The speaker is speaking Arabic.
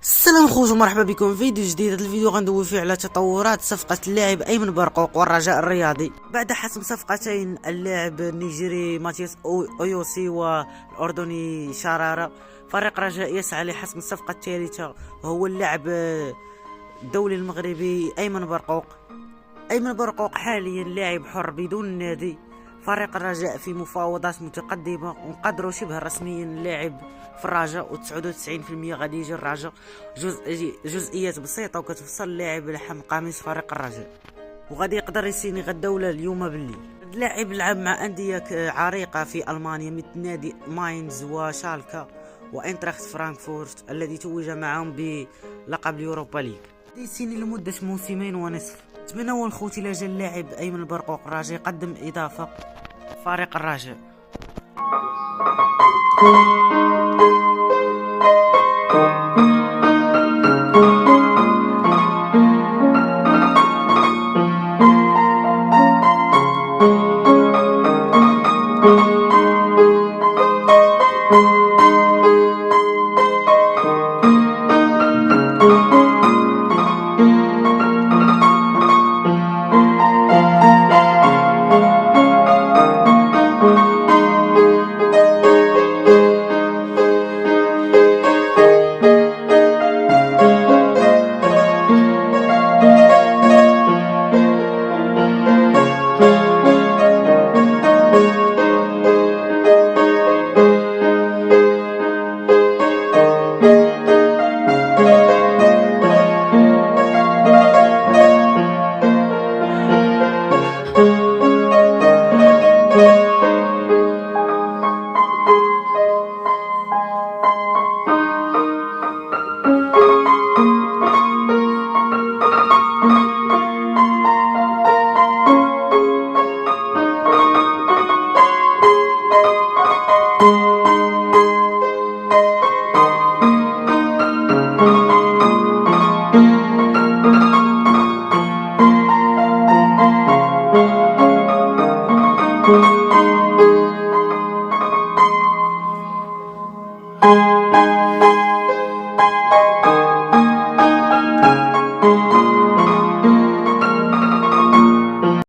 السلام خوش ومرحبا بكم في فيديو جديد. هذا الفيديو غندوي فيه على تطورات صفقة اللاعب أيمن برقوق والرجاء الرياضي بعد حسم صفقتين اللاعب النيجيري ماتياس أويوسي والأردني شرارة. فريق رجاء يسعى لحسم الصفقة الثالثة وهو اللاعب الدولي المغربي أيمن برقوق. أيمن برقوق حاليا لاعب حر بدون نادي. فريق الرجاء في مفاوضات متقدمة وقدروا شبه رسميا اللاعب في الرجاء و99% غادي يجي الرجاء. جزئيات بسيطة وكتفصل اللاعب لحم قميص فريق الرجاء وغادي يقدر يسيني غدولة اليوم بالليل. اللاعب لعب مع أندية عريقة في ألمانيا مثل نادي ماينز وشالكا وإنتراخت فرانكفورت الذي توج معهم بلقب اليوروبا ليج. يسيني لمدة موسمين ونصف. نتمنى الخوت الى جا اللاعب ايمن البرقوق الرجاء يقدم اضافه فريق الرجاء.